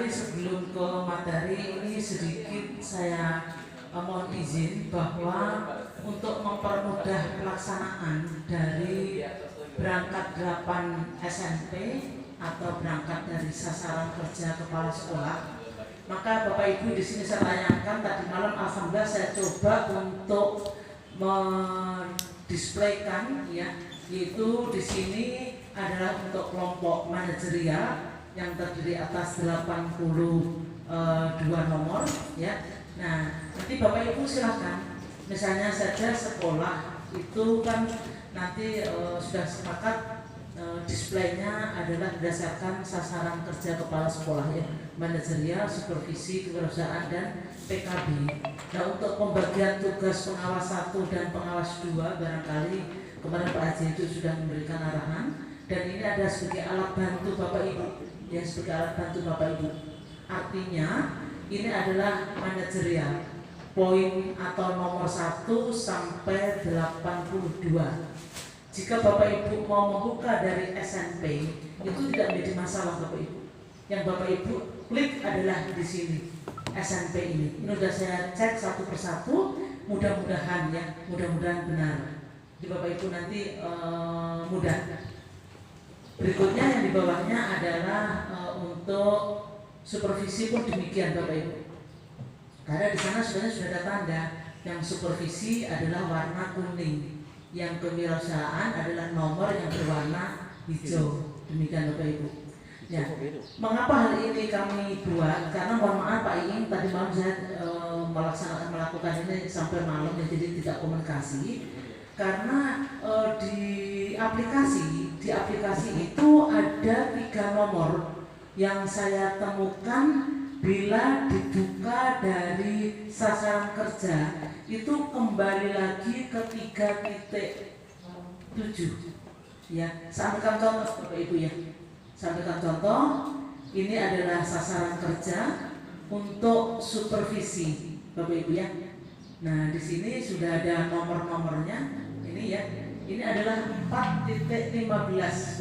sebelum ke materi ini sedikit saya mohon izin bahwa untuk mempermudah pelaksanaan dari berangkat 8 SMP atau berangkat dari sasaran kerja kepala sekolah, maka Bapak Ibu di sini saya tayangkan tadi malam. Alhamdulillah saya coba untuk mendisplaykan ya, yaitu di sini adalah untuk kelompok manajerial yang terdiri atas 82 nomor ya. Nah, nanti Bapak Ibu silakan, misalnya saja sekolah itu kan nanti sudah sepakat displaynya adalah berdasarkan sasaran kerja kepala sekolah ya, manajerial, supervisi, kewirausahaan dan PKB. Nah, untuk pembagian tugas pengawas 1 dan pengawas 2 barangkali kemarin Pak Haji itu sudah memberikan arahan, dan ini ada sebagai alat bantu Bapak Ibu ya, sebagai alat bantu Bapak Ibu. Artinya ini adalah manajerial, poin atau nomor 1 sampai 82. Jika Bapak Ibu mau membuka dari SMP, itu tidak menjadi masalah Bapak Ibu. Yang Bapak Ibu klik adalah di sini SMP ini. Ini sudah saya cek satu persatu, mudah-mudahan ya, mudah-mudahan benar. Jadi Bapak Ibu nanti mudah. Berikutnya yang di bawahnya adalah untuk supervisi pun demikian Bapak Ibu. Karena di sana sebenarnya sudah ada tanda, yang supervisi adalah warna kuning, yang kewirausahaan adalah nomor yang berwarna hijau. Demikian Bapak Ibu. Ya, mengapa hal ini kami buat? Karena mohon maaf Pak Iing, tadi malam saya melakukan ini sampai malam ya, jadi tidak komunikasi. Karena di aplikasi itu ada 3 nomor yang saya temukan bila dibuka dari sasaran kerja itu kembali lagi ke 3.7 ya. Sampaikan contoh Bapak Ibu ya, sampaikan contoh. Ini adalah sasaran kerja untuk supervisi Bapak Ibu ya. Nah, di sini sudah ada nomor-nomornya. Ini ya, ini adalah 4.15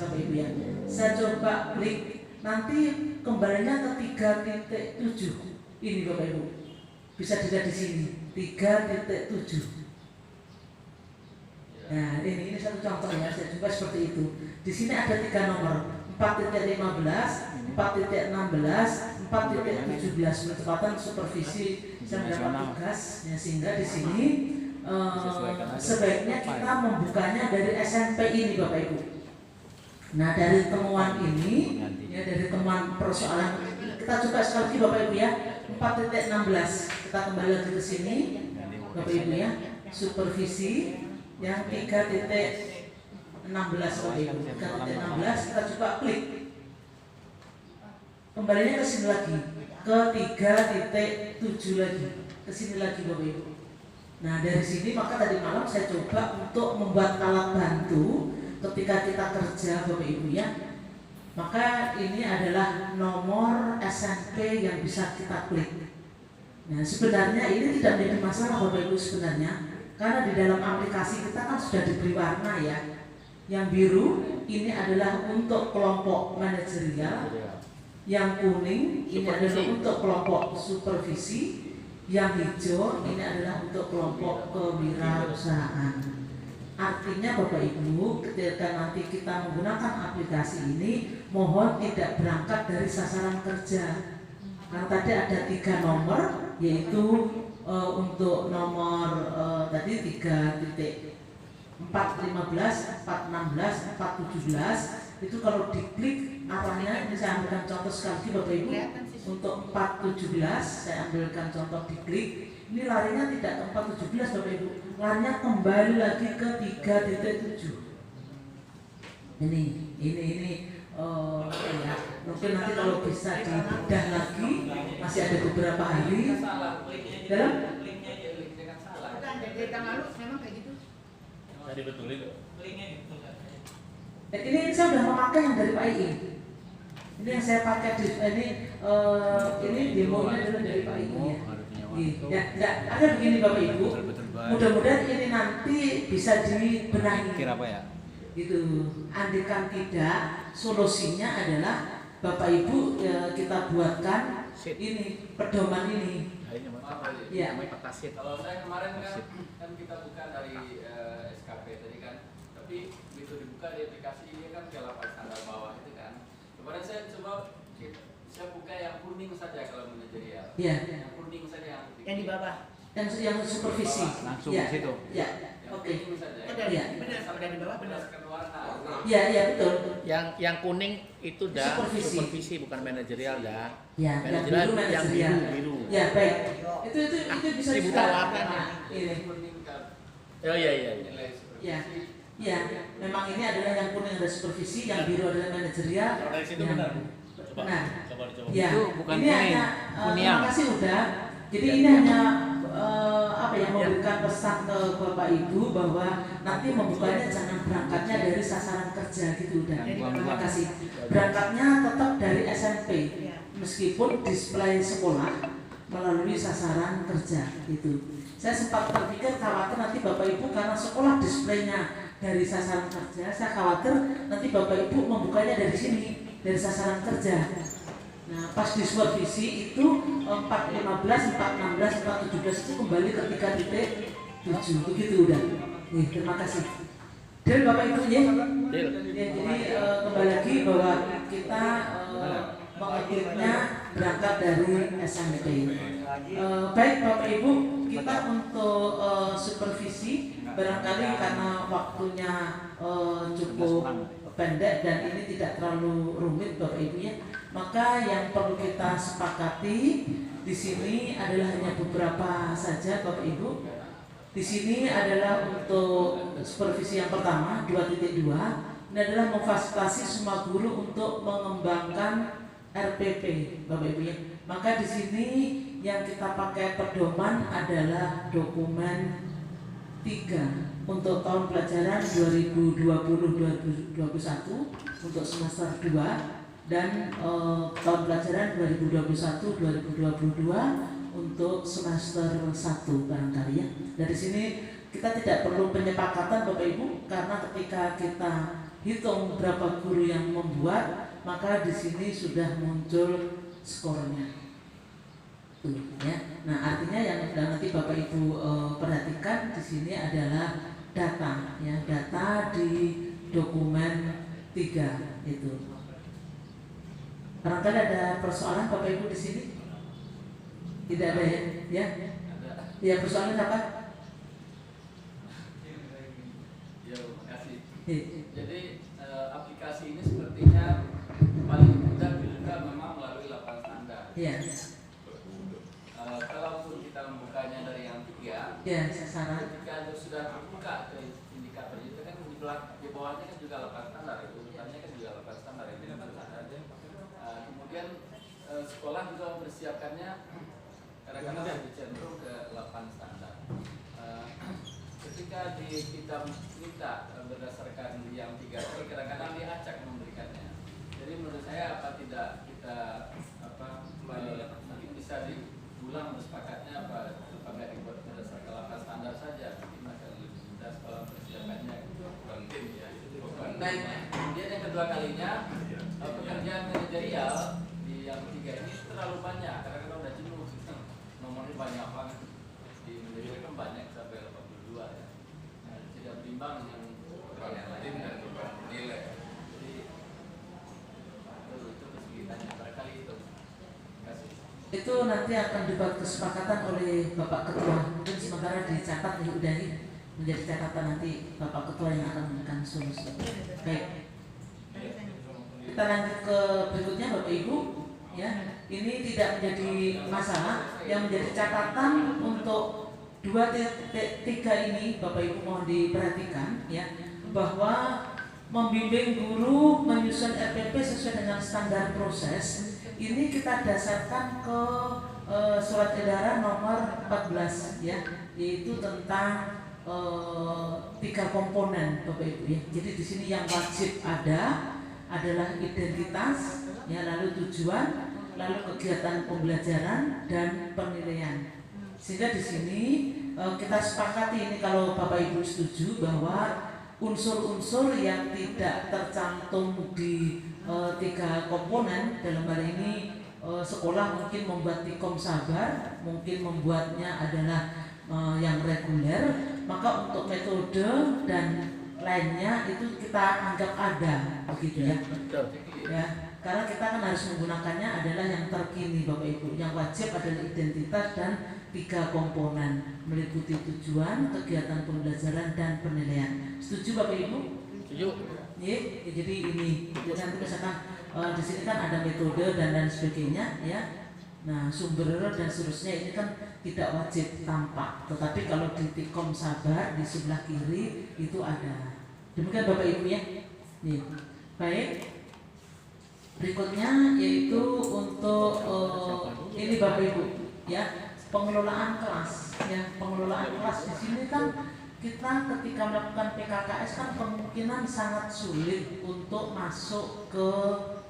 Bapak Ibu ya. Saya coba klik, nanti kembalinya ke 3.7. Ini Bapak Ibu, bisa dilihat di sini 3.7. Nah, ini satu contoh ya, saya coba seperti itu. Di sini ada 3 nomor, 4.15, 4.16, 4.17. Percepatan supervisi saya mendapat tugas ya, sehingga di sini sebaiknya kita membukanya dari SMP ini Bapak Ibu. Nah, dari temuan ini ya, dari temuan persoalan kita coba sekali lagi Bapak Ibu ya, 4.16. Kita kembali lagi ke sini Bapak Ibu ya, supervisi yang 3.16 Bapak Ibu, 3.16. Kita coba klik, kembalinya ke sini lagi ke 3.7 lagi, ke sini lagi Bapak Ibu. Nah, dari sini maka tadi malam saya coba untuk membuat alat bantu ketika kita kerja Bapak Ibu ya. Maka ini adalah nomor SMP yang bisa kita klik. Nah, sebenarnya ini tidak menjadi masalah Bapak Ibu sebenarnya, karena di dalam aplikasi kita kan sudah diberi warna ya. Yang biru ini adalah untuk kelompok manajerial, yang kuning ini adalah untuk kelompok supervisi, yang hijau ini adalah untuk kelompok kewirausahaan. Artinya Bapak Ibu, ketika nanti kita menggunakan aplikasi ini, mohon tidak berangkat dari sasaran kerja. Karena tadi ada 3 nomor, yaitu untuk nomor tadi 3.415, 416, 417. Itu kalau diklik arahnya, ini saya ambilkan contoh sekali Bapak Ibu. Untuk 417 saya ambilkan contoh diklik. Ini larinya tidak ke 417 Bapak Ibu, larinya kembali lagi ke 3.7. Ini ya, mungkin nanti kalau bisa dibedah lagi, masih ada beberapa hari. Dalam dari tahun lalu memang kayak gitu. Bisa dibetulin kok. Ini saya sudah memakai yang dari Pak II. Ini yang saya pakai di ini demonya adalah dari Pak II ya. Ya, ada begini Bapak Ibu. Mudah-mudahan ini nanti bisa dibenahi. Kira apa ya? Gitu. Andaikan tidak, solusinya adalah Bapak Ibu kita buatkan ini pedoman ini. Ya. Kalau saya kemarin kan kita buka dari SKP tadi kan, tapi begitu dibuka di aplikasi ini kan ke lapas standar bawah itu kan. Kemarin saya coba saya buka yang kuning saja kalau manajerial. Ya. Yang kuning saja yang di bawah. Yang supervisi. Langsung di situ. Ya. Oke. Benar dari bawah benar. Iya betul. Yang kuning itu dah supervisi bukan manajerial dah. Ya, manajerial yang biru. Ya baik. Itu bisa dibuka warnanya. Ini. Oh iya. Ya, memang ini adalah yang kuning ada supervisi, yang biru adalah manajerial. Dari situ benar. Benar. Coba dicoba. Ya, Itu bukan ini kuning. hanya Kuning. terima kasih udah. Jadi ini hanya memberikan pesan ke Bapak Ibu bahwa nanti membukanya jangan berangkatnya dari sasaran kerja gitu udah. Terima kasih. Berangkatnya tetap dari SMP, meskipun display sekolah melalui sasaran kerja gitu. Saya sempat berpikir khawatir nanti Bapak Ibu karena sekolah displaynya dari sasaran kerja, saya khawatir nanti Bapak Ibu membukanya dari sini, dari sasaran kerja. Nah, pas di supervisi itu 415, 416, 417 itu kembali ke 3.7 begitu udah. Nih, terima kasih. Dan Bapak Ibu ya, jadi kembali lagi bahwa kita mengikutnya berangkat dari SMP. Baik Bapak Ibu, kita untuk supervisi barangkali karena waktunya cukup pendek dan ini tidak terlalu rumit Bapak Ibu ya. Maka yang perlu kita sepakati di sini adalah hanya beberapa saja Bapak Ibu. Di sini adalah untuk supervisi yang pertama 2.2 ini adalah memfasilitasi semua guru untuk mengembangkan RPP Bapak Ibu ya. Maka di sini yang kita pakai pedoman adalah dokumen 3 untuk tahun pelajaran 2020-2021 untuk semester 2 dan tahun pelajaran 2021-2022 untuk semester 1 barangkali ya. Dari sini kita tidak perlu penyepakatan Bapak Ibu karena ketika kita hitung berapa guru yang membuat maka di sini sudah muncul skornya. Tuh, ya. Nah artinya yang nanti Bapak Ibu perhatikan di sini adalah data ya, data di dokumen 3 itu. Barangkali ada persoalan Bapak Ibu di sini? Tidak ada ya? Ya, ya persoalan apa? Ya, terima kasih. Ya. Jadi aplikasi ini sepertinya paling mudah dibuka memang melalui lapangan standar. Ya. Kalaupun kita membukanya dari yang 3, Ya, sasaran. ketika sudah terbuka ke indikator itu kan di bawahnya kan juga lapangan standar, itu urutannya kan juga lapangan standar ini lapangan standar. Kemudian sekolah juga mempersiapkannya kadang-kadang lebih cenderung ke lapangan standar. Ketika kita minta berdasarkan yang 3 ini kadang-kadang diacak memberikannya. Jadi menurut saya apa tidak kita mungkin bisa diulang sepakatnya apakah dibuat berdasarkan lapangan standar saja mungkin akan lebih mudah sekolah persiapannya penting ya. Baik. Kemudian yang kedua kalinya pekerjaan manajerial di yang 3 ini terlalu banyak karena kita udah jenuh nomornya banyak banget di manajerial kan banyak sampai 82 ya. Nah, tidak berimbang dengan yang lain dan beban nilai. Jadi itu kesulitannya barangkali itu. Terima kasih. Itu nanti akan dibuat kesepakatan oleh Bapak Ketua. Mungkin sementara dicatat diudahi menjadi catatan nanti Bapak Ketua yang akan memberikan solusi. Baik. Kita lanjut ke berikutnya Bapak Ibu. Ya, ini tidak menjadi masalah. Yang menjadi catatan untuk 2.3 ini Bapak Ibu mohon diperhatikan ya, bahwa membimbing guru menyusun RPP sesuai dengan standar proses ini kita dasarkan ke surat edaran nomor 14 ya, yaitu tentang 3 komponen Bapak Ibu ya. Jadi di sini yang wajib adalah identitas ya, lalu tujuan, lalu kegiatan pembelajaran dan penilaian. Sehingga di sini kita sepakati ini kalau Bapak Ibu setuju bahwa unsur-unsur yang tidak tercantum di tiga komponen. Dalam hal ini sekolah mungkin membuat Tikom Sabar, mungkin membuatnya adalah yang reguler, maka untuk metode dan lainnya itu kita anggap ada, begitu ya. Betul. Ya, karena kita kan harus menggunakannya adalah yang terkini Bapak Ibu. Yang wajib adalah identitas dan tiga komponen meliputi tujuan, kegiatan pembelajaran dan penilaian. Setuju Bapak Ibu? Setuju. Ya, jadi ini. Jadi nanti misalkan di sini kan ada metode dan lain sebagainya, ya. Nah, sumber dan seterusnya ini kan tidak wajib tampak, tetapi kalau di Tikom Sabar di sebelah kiri itu ada. Demikian Bapak Ibu ya. Nih. Baik. Berikutnya yaitu untuk ini Bapak Ibu ya, pengelolaan kelas ya. Pengelolaan kelas di sini kan kita ketika melakukan PKKS kan kemungkinan sangat sulit untuk masuk ke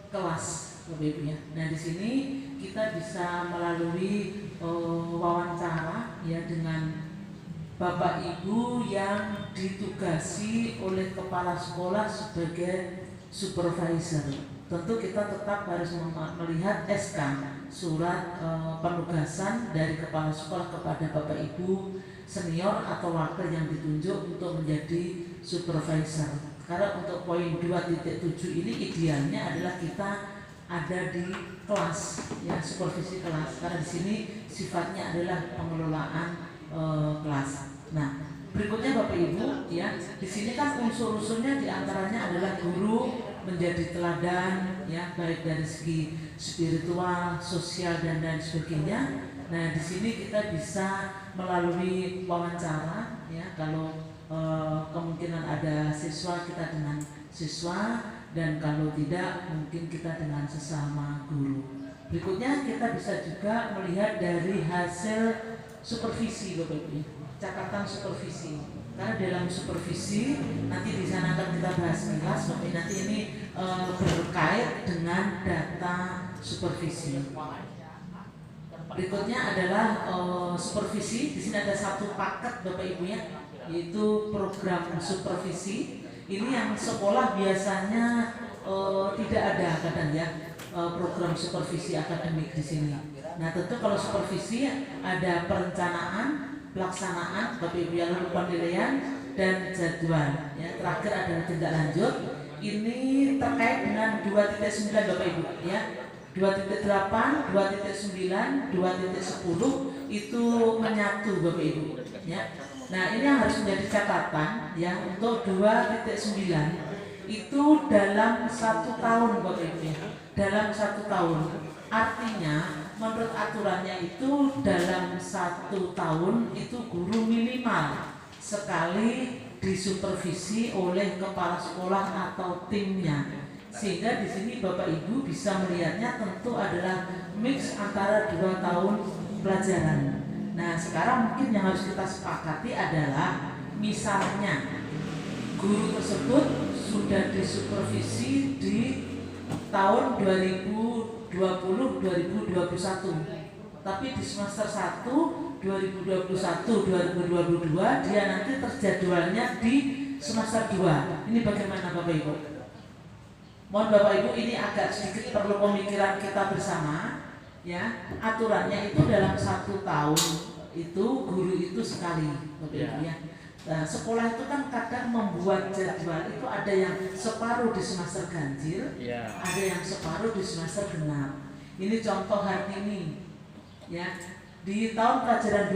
kelas Bapak Ibu ya. Nah, di sini kita bisa melalui wawancara ya dengan Bapak Ibu yang ditugasi oleh kepala sekolah sebagai supervisor. Tentu kita tetap harus melihat SK, surat penugasan dari kepala sekolah kepada Bapak Ibu senior atau wakil yang ditunjuk untuk menjadi supervisor. Karena untuk poin 2.7 ini idealnya adalah kita ada di kelas ya, supervisi kelas. Karena di sini sifatnya adalah pengelolaan kelas. Nah, berikutnya Bapak Ibu ya, di sini kan unsur-unsurnya diantaranya adalah guru menjadi teladan ya, baik dari segi spiritual, sosial dan lain sebagainya. Nah, di sini kita bisa melalui wawancara ya, kalau kemungkinan ada siswa kita dengan siswa, dan kalau tidak mungkin kita dengan sesama guru. Berikutnya kita bisa juga melihat dari hasil supervisi Bapak Ibu, catatan supervisi. Karena dalam supervisi nanti di sana akan kita bahas kelas, tapi nanti ini berkait dengan data supervisi. Berikutnya adalah supervisi. Di sini ada satu paket Bapak Ibu ya, yaitu program supervisi. Ini yang sekolah biasanya tidak ada kadang ya, program supervisi akademik di sini. Nah, tentu kalau supervisi ada perencanaan, pelaksanaan Bapak Ibu yang lalu penilaian dan jadwal ya. Terakhir adalah tindak lanjut. Ini terkait dengan 2.9 Bapak Ibu ya. 2.8, 2.9, 2.10 itu menyatu Bapak Ibu ya. Nah, ini yang harus menjadi catatan ya, untuk 2.9 itu dalam 1 tahun Bapak Ibu ya. Dalam 1 tahun. Artinya menurut aturannya itu dalam 1 tahun itu guru minimal sekali disupervisi oleh kepala sekolah atau timnya. Sehingga di sini Bapak Ibu bisa melihatnya tentu adalah mix antara 2 tahun pelajaran. Nah, sekarang mungkin yang harus kita sepakati adalah misalnya guru tersebut sudah disupervisi di tahun 2020-2021, tapi di semester 1 2021-2022 dia nanti terjadwalnya di semester 2. Ini bagaimana Bapak Ibu? Mohon Bapak Ibu, ini agak sedikit perlu pemikiran kita bersama ya. Aturannya itu dalam 1 tahun itu guru itu sekali Bapak Ibu ya. Nah, sekolah itu kan kadang membuat jadwal itu ada yang separuh di semester ganjil, ada yang separuh di semester genap. Ini contoh hari ini ya. Di tahun pelajaran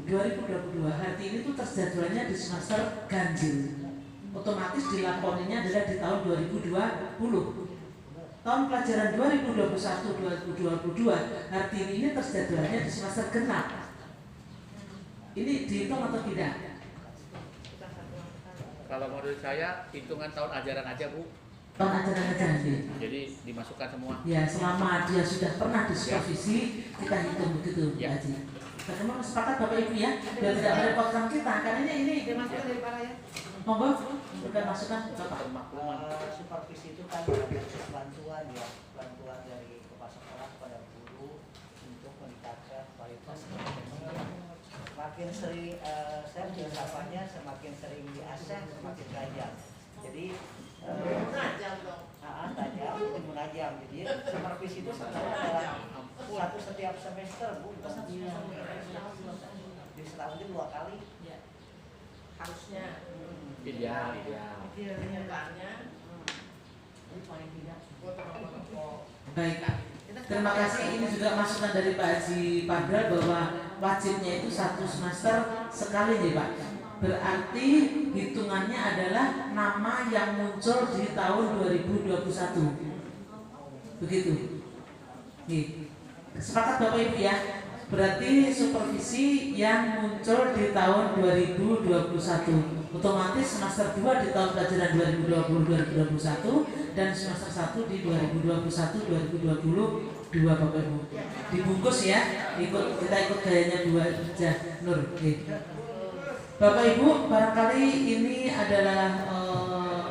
2021-2022 hari ini tuh terjadwalnya di semester ganjil. Otomatis dilakoninya adalah di tahun 2020. Tahun pelajaran 2021-2022 hari ini terjadwalnya di semester genap. Ini dihitung atau tidak? Kalau menurut saya hitungan tahun ajaran aja Bu. Tahun ajaran aja nanti. Jadi dimasukkan semua. Ya, selama dia sudah pernah disupervisi kita hitung begitu Bu Haji. Bagaimana sepakat Bapak Ibu ya? Biar tidak merepotkan kita. Karena ini dimasukkan dari para ya. Monggo, bukan masukan Bapak. Supervisi itu kan ada bantuan ya, bantuan dari kepala sekolah kepada guru untuk meningkatkan kualitas pendidikan. Semakin sering saya filsafatnya semakin sering diasah semakin tajam. Jadi setiap semester Bu, bukan satu semester. Di setahun itu 2 kali. Ya. Harusnya Ideal. kenyataannya ini paling tidak foto-foto. Baik, terima kasih. Ini juga masukan dari Pak Haji Padra bahwa wajibnya itu 1 semester sekali nih Pak. Berarti hitungannya adalah nama yang muncul di tahun 2021. Begitu. Nih. Sepakat Bapak Ibu ya. Berarti supervisi yang muncul di tahun 2021 otomatis semester 2 di tahun pelajaran 2020-2021 dan semester 1 di 2021-2022 Bapak Ibu. Dibungkus ya. Kita ikut gayanya 2 aja Nur. Bapak Ibu, barangkali ini adalah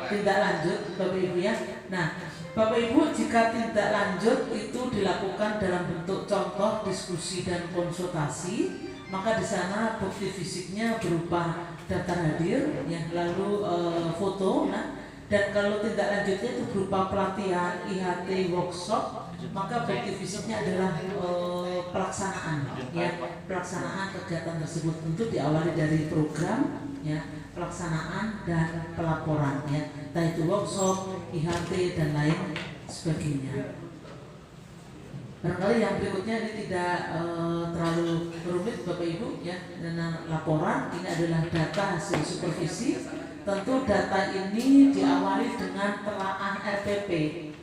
tindak lanjut Bapak Ibu ya. Nah, Bapak Ibu, jika tindak lanjut itu dilakukan dalam bentuk contoh, diskusi dan konsultasi, maka di sana bukti fisiknya berupa daftar hadir, ya, lalu foto, nah, dan kalau tindak lanjutnya itu berupa pelatihan IHT workshop, maka bukti fisiknya adalah pelaksanaan, ya, pelaksanaan kegiatan tersebut tentu diawali dari program, ya, pelaksanaan dan pelaporan, ya, entah itu workshop, IHT dan lain sebagainya. Barangkali yang berikutnya ini tidak terlalu rumit Bapak Ibu ya. Dan laporan ini adalah data hasil supervisi. Tentu data ini diawali dengan telaah RPP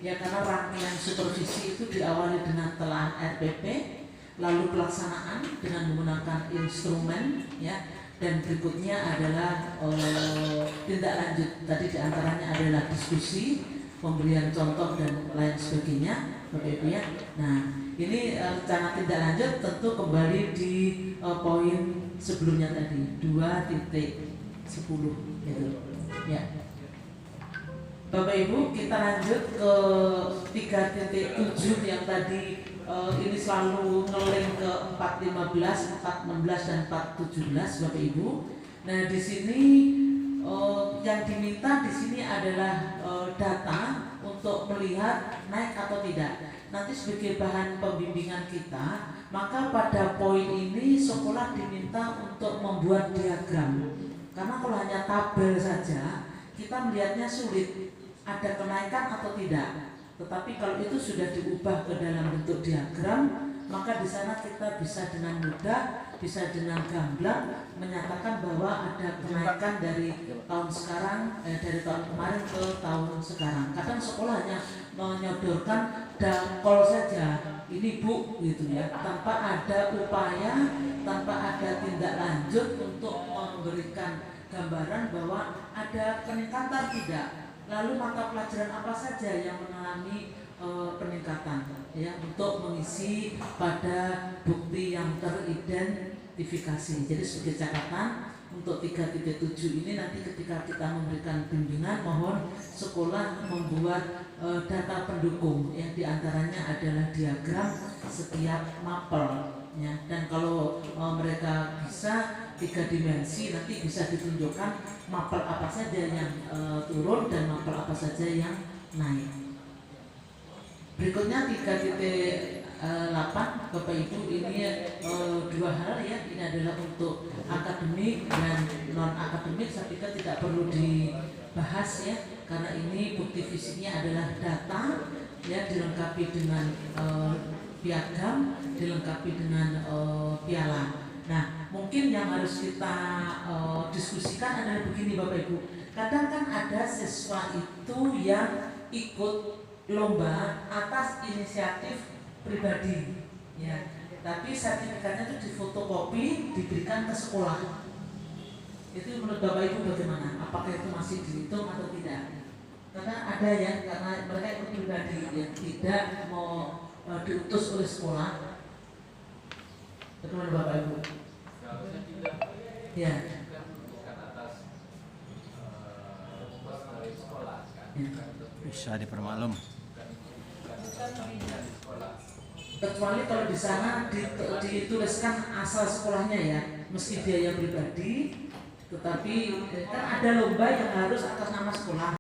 ya, karena rangkaian supervisi itu diawali dengan telaah RPP, lalu pelaksanaan dengan menggunakan instrumen ya, dan berikutnya adalah tindak lanjut. Tadi diantaranya adalah diskusi, pemberian contoh dan lain sebagainya Bapak Ibu ya. Nah ini rencana tindak lanjut tentu kembali di poin sebelumnya tadi 2.10 gitu ya. Bapak Ibu, kita lanjut ke 3.7 yang tadi ini selalu ngeling ke 4.15, 4.16 dan 4.17 Bapak Ibu. Nah di sini yang diminta di sini adalah data untuk melihat naik atau tidak. Nanti sebagai bahan pembimbingan kita, maka pada poin ini sekolah diminta untuk membuat diagram. Karena kalau hanya tabel saja, kita melihatnya sulit ada kenaikan atau tidak. Tetapi kalau itu sudah diubah ke dalam bentuk diagram, maka di sana kita bisa dengan mudah, bisa dengan gamblang menyatakan bahwa ada kenaikan dari tahun sekarang, dari tahun kemarin ke tahun sekarang. Kadang sekolah hanya menyodorkan dangkol saja, ini Bu, gitu ya, tanpa ada upaya, tanpa ada tindak lanjut untuk memberikan gambaran bahwa ada peningkatan tidak. Lalu mata pelajaran apa saja yang mengalami peningkatan ya, untuk mengisi pada bukti yang teridentifikasi. Jadi sebagai catatan untuk 3.7 ini nanti ketika kita memberikan bimbingan, mohon sekolah membuat data pendukung yang diantaranya adalah diagram setiap mapel ya. Dan kalau mereka bisa 3 dimensi, nanti bisa ditunjukkan mapel apa saja yang turun dan mapel apa saja yang naik. Berikutnya 3.8 Bapak Ibu, ini 2 hal ya. Ini adalah untuk akademik dan non akademik. Saya pikir tidak perlu dibahas ya, karena ini bukti fisiknya adalah data ya, dilengkapi dengan piagam, dilengkapi dengan piala. Nah, mungkin yang harus kita diskusikan adalah begini Bapak Ibu. Kadang kan ada siswa itu yang ikut lomba atas inisiatif pribadi, ya. Tapi sertifikatnya itu difotokopi, diberikan ke sekolah. Itu menurut Bapak Ibu bagaimana? Apakah itu masih dihitung atau tidak? Karena ada ya, karena mereka ikut pribadi, yang tidak mau diutus oleh sekolah. Bagaimana Bapak Ibu? Seharusnya tidak. Ya. Bukan atas bos dari sekolah kan. Ya. Bisa dipermaklum. Kecuali kalau di sana dituliskan asal sekolahnya ya, meski biaya pribadi, tetapi kan ada lomba yang harus atas nama sekolah.